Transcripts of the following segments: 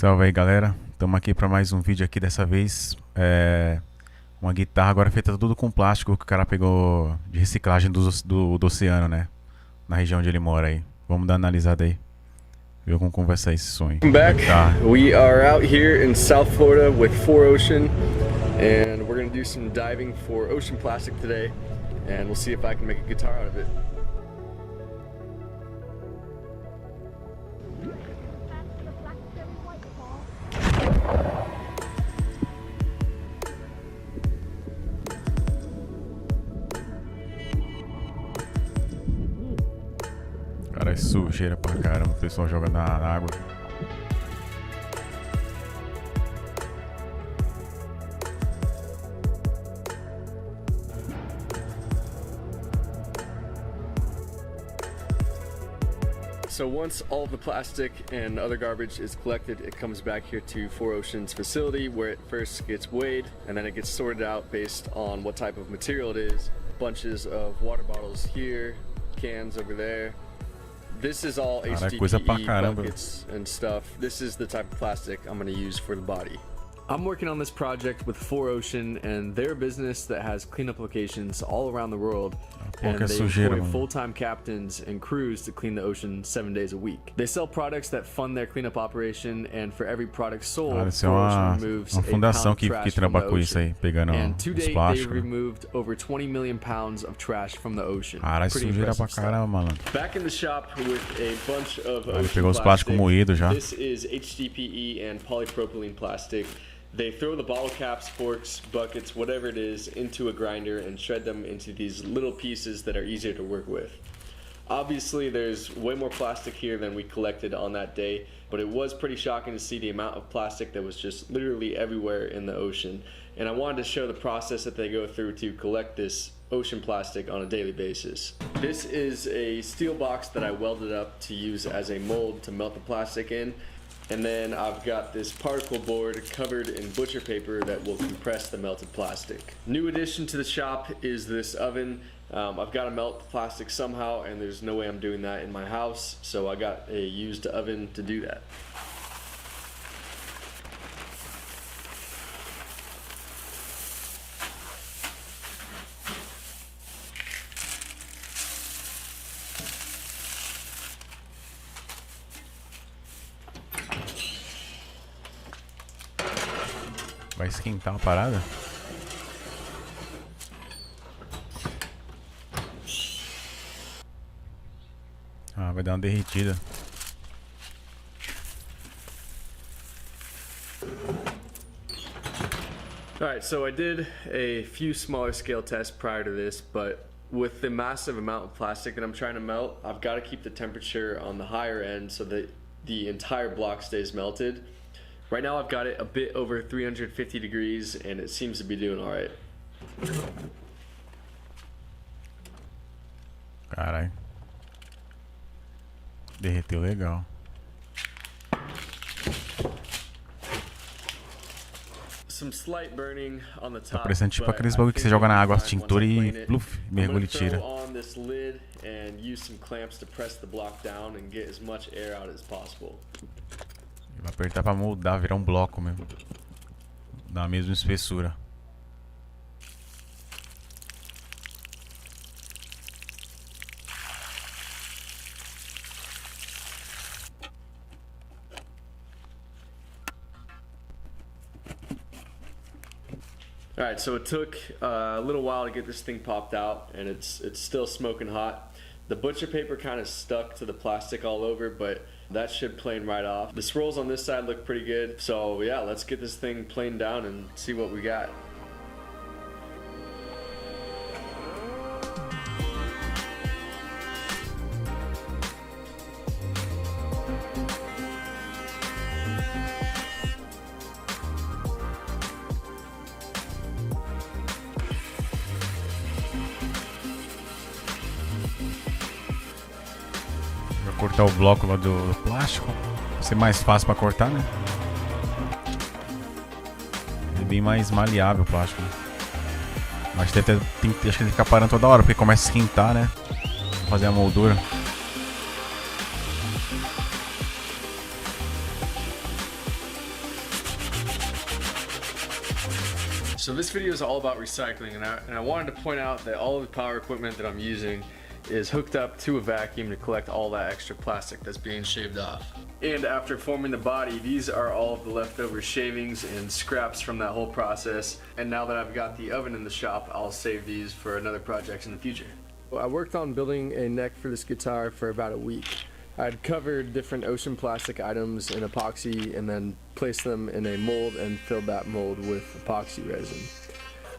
Salve aí, galera, estamos aqui para mais um vídeo aqui. Dessa vez uma guitarra agora feita tudo com plástico que o cara pegou de reciclagem do oceano, né, na região onde ele mora aí. Vamos dar uma analisada aí, ver como vai sair esse sonho. Welcome back. We are out here in South Florida with 4Ocean, and we're going to do some diving for ocean plastic today, and we'll see if I can make a guitar out of it. Cara, é sujeira pra caramba, o pessoal joga na água. So once all of the plastic and other garbage is collected, it comes back here to 4Ocean's facility where it first gets weighed, and then it gets sorted out based on what type of material it is. Bunches of water bottles here, cans over there. This is all HDPE buckets and stuff. This is the type of plastic I'm going to use for the body. I'm working on this project with 4Ocean, and they're a business that has cleanup locations all around the world, and they employ full-time captains and crews to clean the ocean 7 days a week. They sell products that fund their cleanup operation, and for every product sold, 4Ocean removes a pound of trash from the ocean. And to date, they've removed over 20 million pounds of trash from the ocean. Pretty impressive stuff. Back in the shop with a bunch of ocean plastic. This is HDPE and polypropylene plastic. They throw the bottle caps, forks, buckets, whatever it is, into a grinder and shred them into these little pieces that are easier to work with. Obviously, there's way more plastic here than we collected on that day, but it was pretty shocking to see the amount of plastic that was just literally everywhere in the ocean. And I wanted to show the process that they go through to collect this ocean plastic on a daily basis. This is a steel box that I welded up to use as a mold to melt the plastic in. And then I've got this particle board covered in butcher paper that will compress the melted plastic. New addition to the shop is this oven. I've got to melt the plastic somehow, and there's no way I'm doing that in my house, so I got a used oven to do that. Vai esquentar uma parada? Ah, vai dar uma derretida. Alright, so I did a few smaller scale tests prior to this, but with the massive amount of plastic that I'm trying to melt, I've got to keep the temperature on the higher end so that the entire block stays melted. Right now I've got it a bit over 350 degrees, and it seems to be doing alright. Carai. Derreteu legal. Some slight burning on the top. Tá parecendo tipo aqueles bagulho que você joga na água, tintura e pluf, mergulha e tira. On this lid and use some clamps to press the block down and get as much air out as possible. Vai apertar pra moldar, virar um bloco mesmo. Dá a mesma espessura. Alright, so it took a little while to get this thing popped out, and it's still smoking hot. The butcher paper kind of stuck to the plastic all over, but that should plane right off. The swirls on this side look pretty good, so yeah, let's get this thing planed down and see what we got. Cortar o bloco lá do plástico, vai ser mais fácil para cortar, né? É bem mais maleável o plástico. Mas acho que ele tem que ficar parando toda hora, porque começa a esquentar, né? Fazer a moldura. So this video is all about recycling, and I wanted to point out that all of the power equipment that I'm using is hooked up to a vacuum to collect all that extra plastic that's being shaved off. And after forming the body, these are all of the leftover shavings and scraps from that whole process. And now that I've got the oven in the shop, I'll save these for another project in the future. I worked on building a neck for this guitar for about a week. I'd covered different ocean plastic items in epoxy and then placed them in a mold and filled that mold with epoxy resin.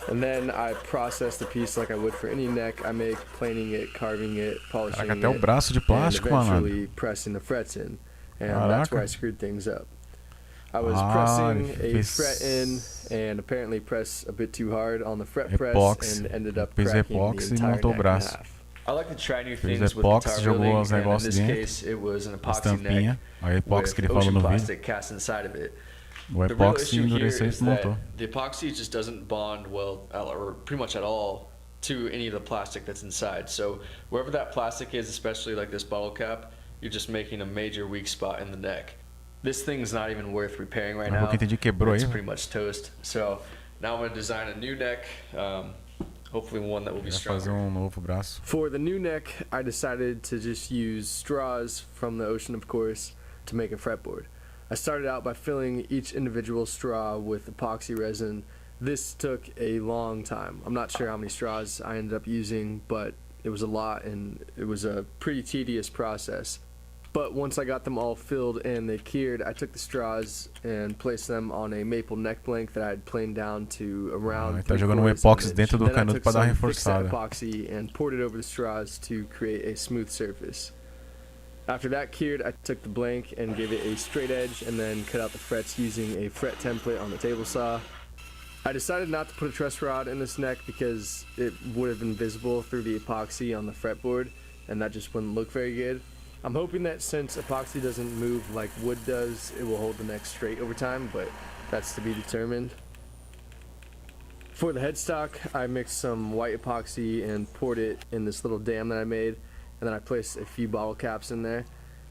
And then I processed the piece like I would for any neck I make, planing it, carving it, polishing Caraca, até o braço de and plástico, eventually mano. pressing the frets in. And Caraca. that's where I screwed things up. I was pressing a fret in and apparently pressed a bit too hard on the fret press and ended up cracking the entire neck in half. I like to try new things with guitar building, and in this case it was an epoxy neck with ocean plastic cast inside of it. The real issue here is that the epoxy just doesn't bond well, or pretty much at all, to any of the plastic that's inside. So wherever that plastic is, especially like this bottle cap, you're just making a major weak spot in the neck. This thing's not even worth repairing right now. It's pretty much toast. So now I'm going to design a new neck, hopefully one that will be stronger. For the new neck, I decided to just use straws from the ocean, of course, to make a fretboard. I started out by filling each individual straw with epoxy resin. This took a long time. I'm not sure how many straws I ended up using, but it was a lot and it was a pretty tedious process. But once I got them all filled and they cured, I took the straws and placed them on a maple neck blank that I had planed down to around 3/4 inch. Then I took some thick-set epoxy and poured it over the straws to create a smooth surface. After that cured, I took the blank and gave it a straight edge and then cut out the frets using a fret template on the table saw. I decided not to put a truss rod in this neck because it would have been visible through the epoxy on the fretboard and that just wouldn't look very good. I'm hoping that since epoxy doesn't move like wood does, it will hold the neck straight over time, but that's to be determined. For the headstock, I mixed some white epoxy and poured it in this little dam that I made. And then I placed a few bottle caps in there.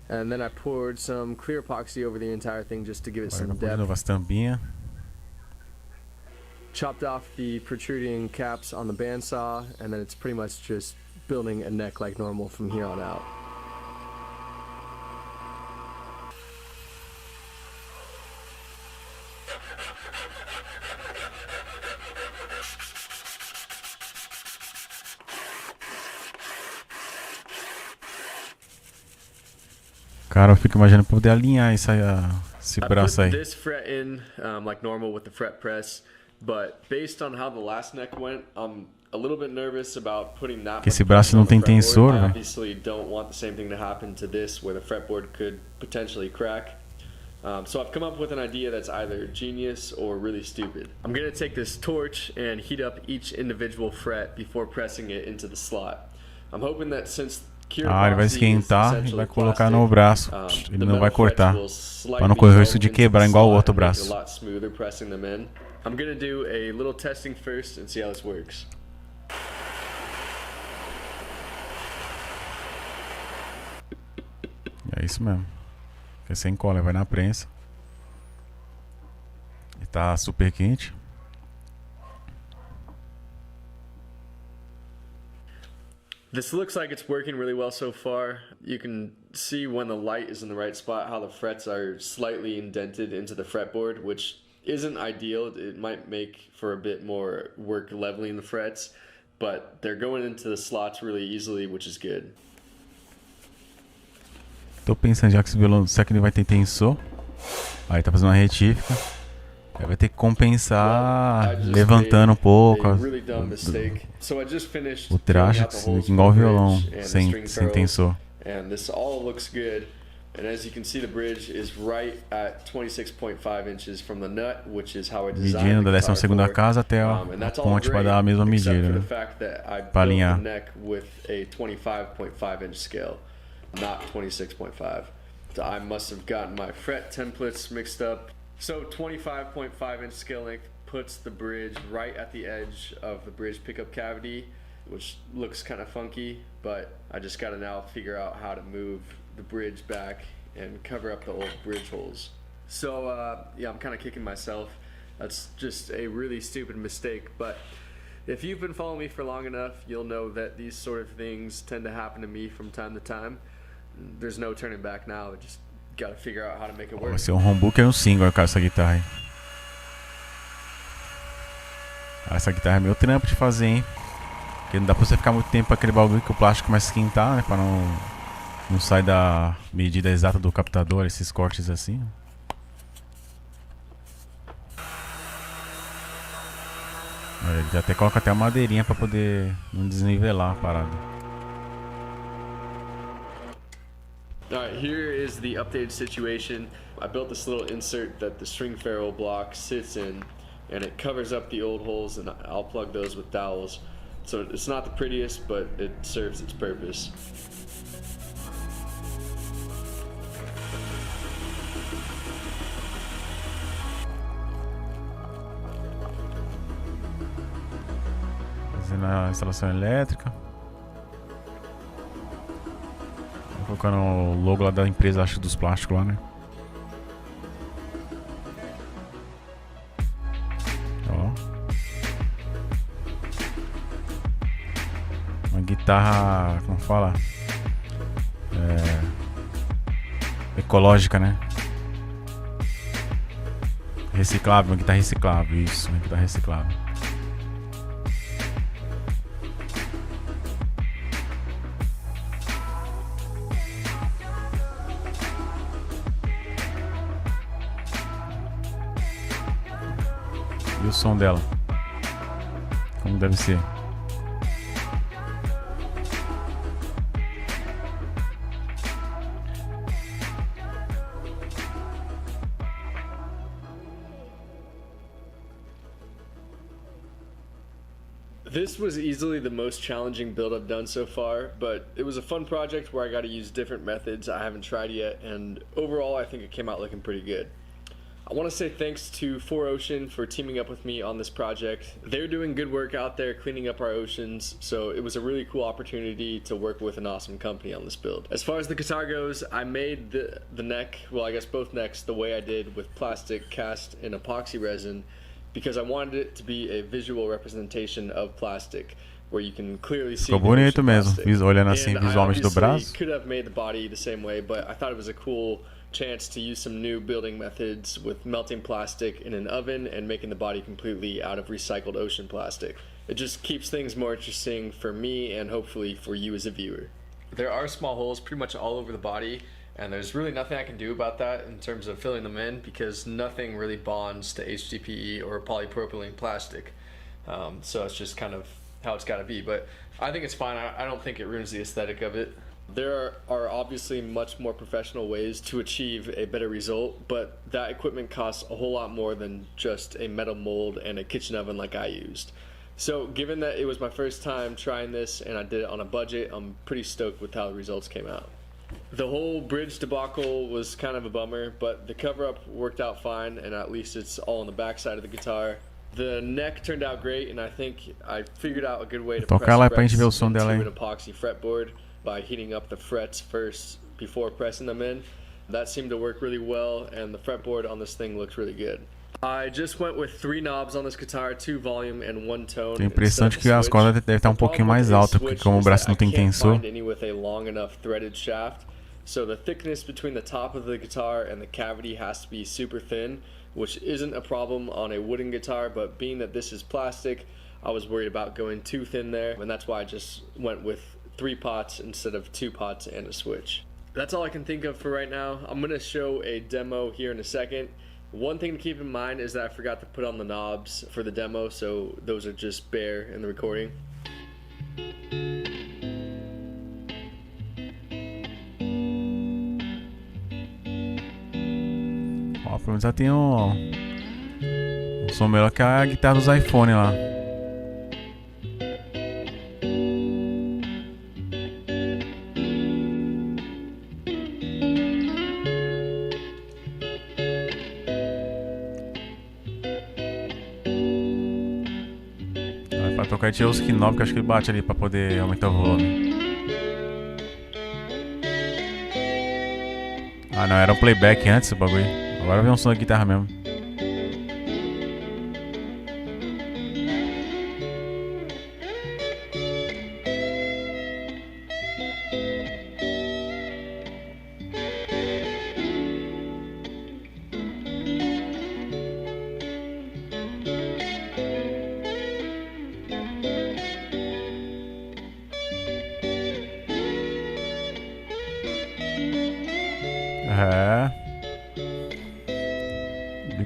And then I poured some clear epoxy over the entire thing just to give it some depth. Chopped off the protruding caps on the bandsaw, and then it's pretty much just building a neck like normal from here on out. Cara, eu fico imaginando pra poder alinhar esse braço aí. I put this fret in like normal with the fret press, but based on how the last neck went, I'm a little bit nervous about putting that. Esse braço não tem tensor, I velho. obviously don't want the same thing to happen to this, where the fretboard could potentially crack. So I've come up with an idea that's either genius or really stupid. I'm gonna take this torch and heat up each individual fret before pressing it into the slot. I'm hoping that since ele vai esquentar e vai colocar no braço. Ele não vai cortar, para não correr o risco de quebrar igual o outro braço. I'm gonna do a little testing first and see how this works. É isso mesmo. É sem cola, vai na prensa. E tá super quente. This looks like it's working really well so far. You can see when the light is in the right spot how the frets are slightly indented into the fretboard, which isn't ideal. It might make for a bit more work leveling the frets, but they're going into the slots really easily, which is good. Tô pensando, já que esse violão, será que ele vai ter tensor? Aí tá fazendo uma retífica. Aí vai ter que compensar levantando um pouco o traje, igual o violão, sem tensor. And this all looks good. And as you can see, the bridge is right at 26.5 inches from the nut, which is how I designed the guitar for. Medindo da 12ª casa até a ponte para dar a mesma medida, né? Para alinhar. Neck with a 25.5 inch scale, not 26.5. So I must have gotten my fret templates mixed up. So 25.5 inch scale length puts the bridge right at the edge of the bridge pickup cavity, which looks kind of funky, but I just got to now figure out how to move the bridge back and cover up the old bridge holes. So yeah, I'm kind of kicking myself. That's just a really stupid mistake, but if you've been following me for long enough, you'll know that these sort of things tend to happen to me from time to time. There's no turning back now, I just gotta figure out how to make it work. Vai ser um humbucker e um single, cara, essa guitarra aí. Essa guitarra é meu trampo de fazer, hein? Porque não dá pra você ficar muito tempo com aquele bagulho que o plástico começa a esquentar, né? Pra não sair da medida exata do captador, esses cortes assim. Ele até coloca até uma madeirinha pra poder não desnivelar a parada. Alright, here is the updated situation. I built this little insert that the string ferrule block sits in, and it covers up the old holes, and I'll plug those with dowels. So it's not the prettiest, but it serves its purpose. Fazendo a instalação elétrica. Colocando o logo lá da empresa, acho, dos plásticos lá, né? Ó. Uma guitarra, como fala? Ecológica, né? Reciclável, uma guitarra reciclável, isso, uma guitarra reciclável. E o som dela? Como deve ser? This was easily the most challenging build I've done so far, but it was a fun project where I got to use different methods I haven't tried yet, and overall I think it came out looking pretty good. I want to say thanks to 4Ocean for teaming up with me on this project. They're doing good work out there cleaning up our oceans, so it was a really cool opportunity to work with an awesome company on this build. As far as the guitar goes, I made the neck, well I guess both necks, the way I did with plastic cast in epoxy resin because I wanted it to be a visual representation of plastic where you can clearly see. Ficou bonito mesmo, olhando assim And visualmente do braço. I could have made the body the same way, but I thought it was a cool chance to use some new building methods with melting plastic in an oven and making the body completely out of recycled ocean plastic. It just keeps things more interesting for me and hopefully for you as a viewer. There are small holes pretty much all over the body, and there's really nothing I can do about that in terms of filling them in because nothing really bonds to HDPE or polypropylene plastic. So it's just kind of how it's got to be, but I think it's fine. I don't think it ruins the aesthetic of it. There are obviously much more professional ways to achieve a better result, but that equipment costs a whole lot more than just a metal mold and a kitchen oven like I used. So given that it was my first time trying this and I did it on a budget, I'm pretty stoked with how the results came out. The whole bridge debacle was kind of a bummer, but the cover-up worked out fine, and at least it's all on the back side of the guitar. The neck turned out great, and I think I figured out a good way to press frets into an epoxy fretboard by heating up the frets first before pressing them in. That seemed to work really well, and the fretboard on this thing looks really good. I just went with 3 knobs on this guitar, 2 volume and 1 tone. Tenho a impressão de que as cordas devem estar um pouquinho mais altas, porque como o braço não tem tensor. With a long enough threaded shaft, so the thickness between the top of the guitar and the cavity has to be super thin, which isn't a problem on a wooden guitar, but being that this is plastic, I was worried about going too thin there, and that's why I just went with 3 pots instead of 2 pots and a switch. That's all I can think of for right now. I'm going to show a demo here in a second. One thing to keep in mind is that I forgot to put on the knobs for the demo, so those are just bare in the recording. Ó, pelo menos já tem um som melhor que a guitarra dos iPhone lá. Pra tocar tinha os knob que acho que ele bate ali pra poder aumentar o volume. Ah não, era um playback antes o bagulho. Agora vem um som da guitarra mesmo.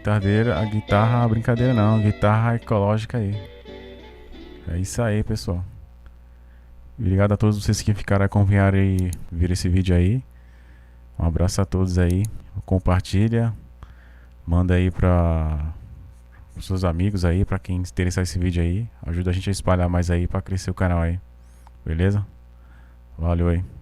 a guitarra, brincadeira não, a guitarra ecológica aí. É isso aí, pessoal. Obrigado a todos vocês que ficaram a acompanhar e ver esse vídeo aí. Um abraço a todos aí. Compartilha. Manda aí para os seus amigos aí, para quem interessar esse vídeo aí. Ajuda a gente a espalhar mais aí para crescer o canal aí. Beleza? Valeu aí.